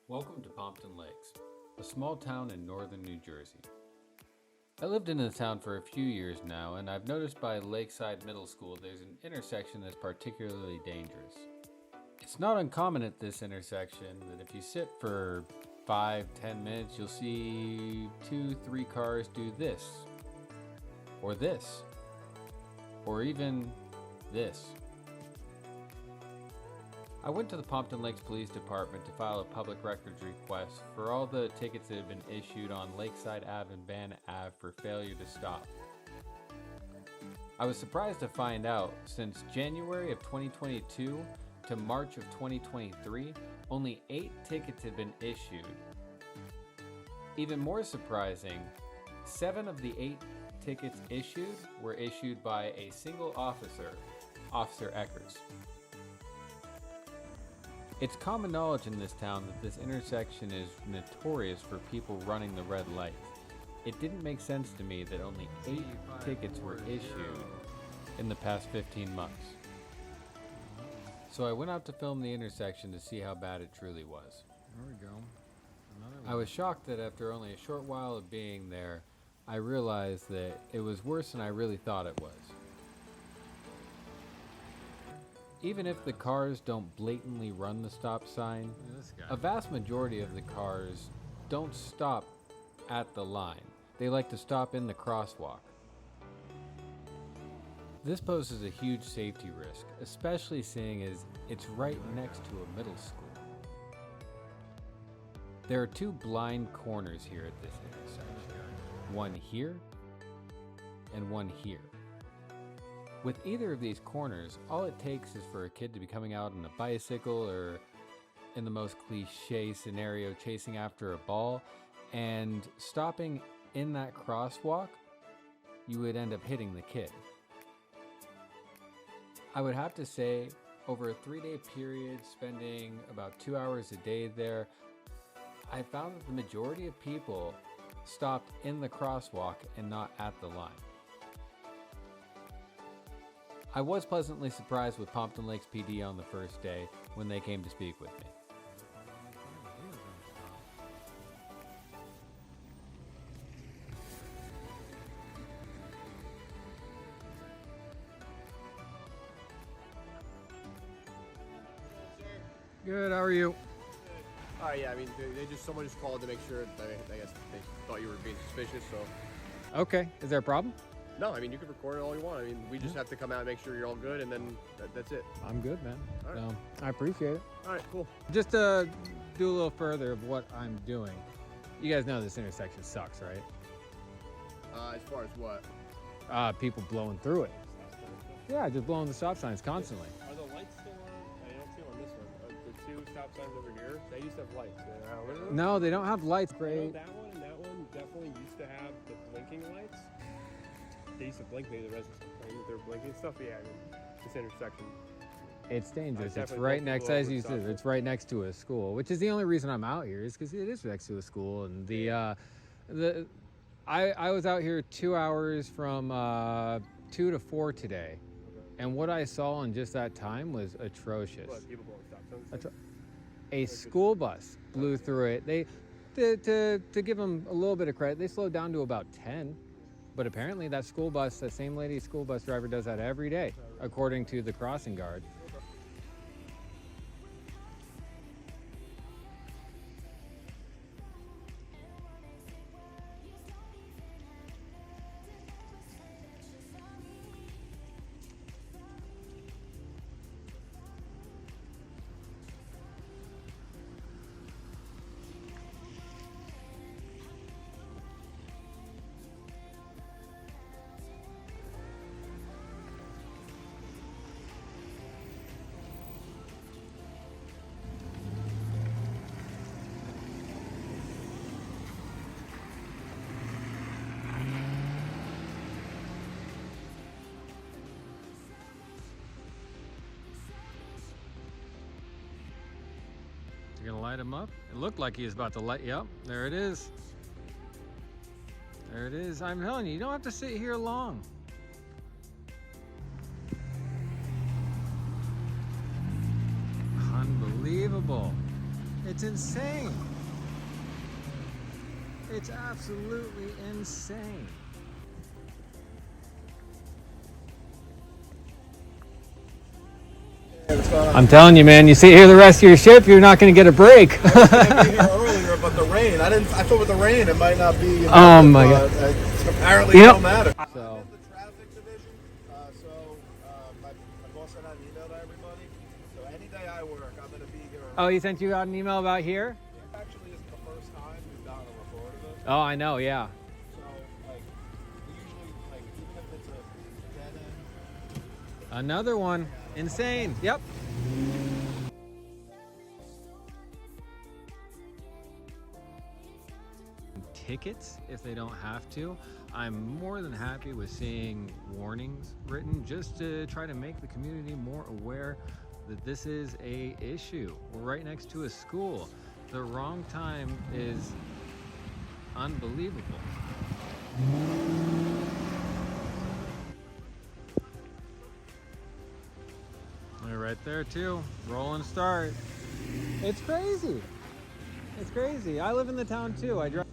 Welcome to Pompton Lakes, a small town in northern New Jersey. I lived in the town for a few years now, and I've noticed by Lakeside Middle School there's an intersection that's particularly dangerous. It's not uncommon at this intersection that if you sit for 5-10 minutes, you'll see 2-3 cars do this, or even this. I went to the Pompton Lakes Police Department to file a public records request for all the tickets that have been issued on Lakeside Ave and Van Ave for failure to stop. I was surprised to find out since January of 2022 to March of 2023, only 8 tickets had been issued. Even more surprising, 7 of the 8 tickets issued were issued by a single officer, Officer Eckers. It's common knowledge in this town that this intersection is notorious for people running the red light. It didn't make sense to me that only 8 tickets were issued in the past 15 months. So I went out to film the intersection to see how bad it truly was. There we go. I was shocked that after only a short while of being there, I realized that it was worse than I really thought it was. Even if the cars don't blatantly run the stop sign, a vast majority of the cars don't stop at the line. They like to stop in the crosswalk. This poses a huge safety risk, especially seeing as it's right next to a middle school. There are 2 blind corners here at this intersection. One here and one here. With either of these corners, all it takes is for a kid to be coming out on a bicycle or, in the most cliche scenario, chasing after a ball, and stopping in that crosswalk, you would end up hitting the kid. I would have to say, over a 3-day period, spending about 2 hours a day there, I found that the majority of people stopped in the crosswalk and not at the line. I was pleasantly surprised with Pompton Lakes PD on the first day when they came to speak with me. Good, how are you? Yeah, I mean, someone just called to make sure. I guess they thought you were being suspicious. So. Okay, is there a problem? No, I mean you can record it all you want. I mean, we just have to come out and make sure you're all good, and then that's it. I'm good, man. All right. I appreciate it. All right, cool. Just to do a little further of what I'm doing. You guys know this intersection sucks, right? As far as what? People blowing through it. Yeah, just blowing the stop signs constantly. Are the lights still on? I don't see them on this one. The 2 stop signs over here, they used to have lights. No, they don't have lights, I know great. that one and that one definitely used to have the blinking lights. They used to blink me, the residents complaining that they were blinking and stuff. But yeah, I mean, this intersection. It's dangerous. It's definitely right don't next, blow as over you stop said, signs. it's right next to a school, which is the only reason I'm out here is because it is next to a school. And I was out here 2 hours from 2 to 4 today. And what I saw in just that time was atrocious. What, people blowing stop signs? A school bus blew through it. They, to give them a little bit of credit, they slowed down to about 10. But apparently that school bus, that same lady school bus driver does that every day, according to the crossing guard. You're gonna light him up? It looked like he was about to light you up. There it is. There it is. I'm telling you, you don't have to sit here long. Unbelievable. It's insane. It's absolutely insane. I'm telling you, man, you sit here the rest of your shift, you're not going to get a break. I was gonna be here earlier, but the rain. I thought with the rain, it might not be. Oh my God. Apparently, it don't matter. So, I'm in the traffic division, my boss sent out an email to everybody. So any day I work, I'm gonna be here. oh, he sent you out an email about here? It actually isn't the first time we've gotten a report of this. Oh, I know, yeah. So like, we usually even if it's a dead end. Another one. Insane. Yep. Tickets if they don't have to. I'm more than happy with seeing warnings written just to try to make the community more aware that this is a issue. We're right next to a school. The wrong time is unbelievable. They're right there too. Roll and start. It's crazy. It's crazy. I live in the town too. I drive.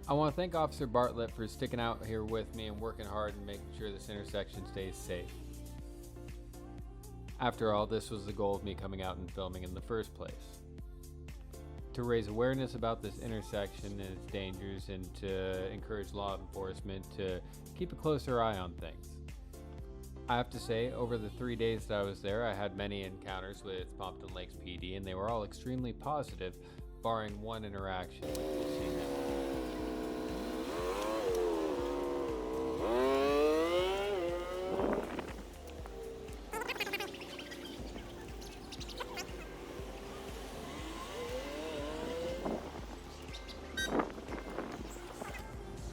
I want to thank Officer Bartlett for sticking out here with me and working hard and making sure this intersection stays safe. After all, this was the goal of me coming out and filming in the first place. To raise awareness about this intersection and its dangers, and to encourage law enforcement to keep a closer eye on things. I have to say, over the 3 days that I was there, I had many encounters with Pompton Lakes PD, and they were all extremely positive, barring one interaction, which we'll see now.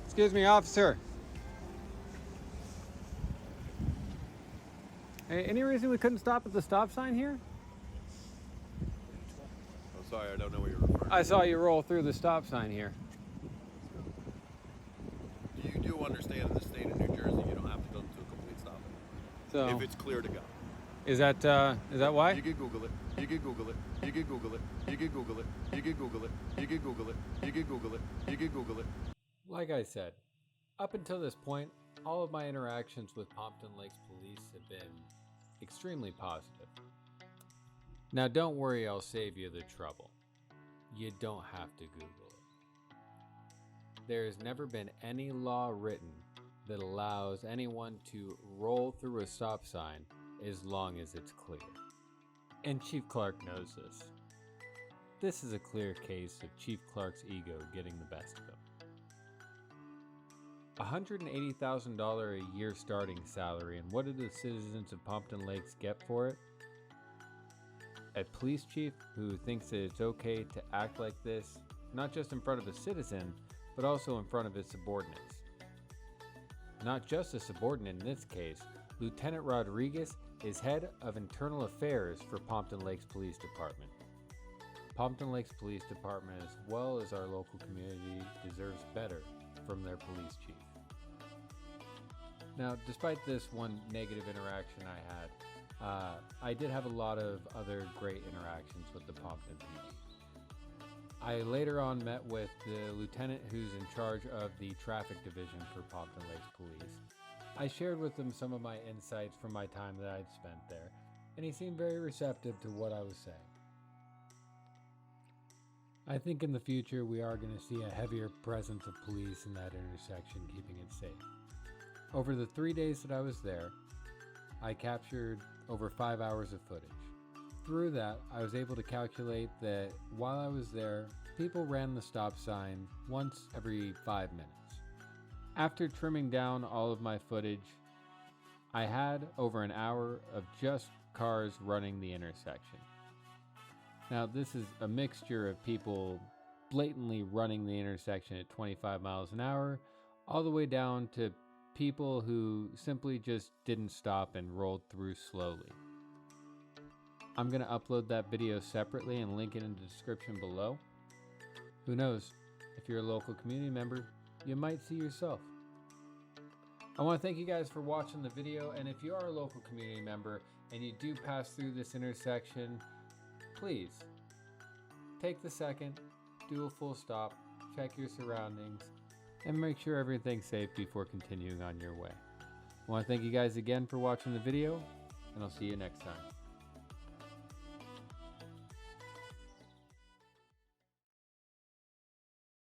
Excuse me, officer. Hey, any reason we couldn't stop at the stop sign here? I'm sorry, I don't know what you're referring to. I saw you roll through the stop sign here. You do understand in the state of New Jersey, you don't have to go to a complete stop. So, If it's clear to go. is that why? You can Google it. You can Google it. You can Google it. You can Google it. You can Google it. You can Google it. You can Google it. You can Google it. Like I said, up until this point, all of my interactions with Pompton Lakes Police have been extremely positive. Now don't worry, I'll save you the trouble. You don't have to Google it. There has never been any law written that allows anyone to roll through a stop sign as long as it's clear. And Chief Clark knows this. This is a clear case of Chief Clark's ego getting the best of him. $180,000 a year starting salary, and what do the citizens of Pompton Lakes get for it? A police chief who thinks that it's okay to act like this, not just in front of a citizen, but also in front of his subordinates. Not just a subordinate in this case, Lieutenant Rodriguez is head of internal affairs for Pompton Lakes Police Department. Pompton Lakes Police Department, as well as our local community, deserves better from their police chief. Now, despite this one negative interaction I did have a lot of other great interactions with the Pompton PD. I later on met with the lieutenant who's in charge of the traffic division for Pompton Lakes Police. I shared with him some of my insights from my time that I'd spent there, and he seemed very receptive to what I was saying. I think in the future we are going to see a heavier presence of police in that intersection, keeping it safe. Over the 3 days that I was there, I captured over 5 hours of footage. Through that, I was able to calculate that while I was there, people ran the stop sign once every 5 minutes. After trimming down all of my footage, I had over an hour of just cars running the intersection. Now, this is a mixture of people blatantly running the intersection at 25 miles an hour, all the way down to people who simply just didn't stop and rolled through slowly. I'm going to upload that video separately and link it in the description below. Who knows, if you're a local community member, you might see yourself. I want to thank you guys for watching the video, and if you are a local community member and you do pass through this intersection, please take the second, do a full stop, check your surroundings, and make sure everything's safe before continuing on your way. I want to thank you guys again for watching the video, and I'll see you next time.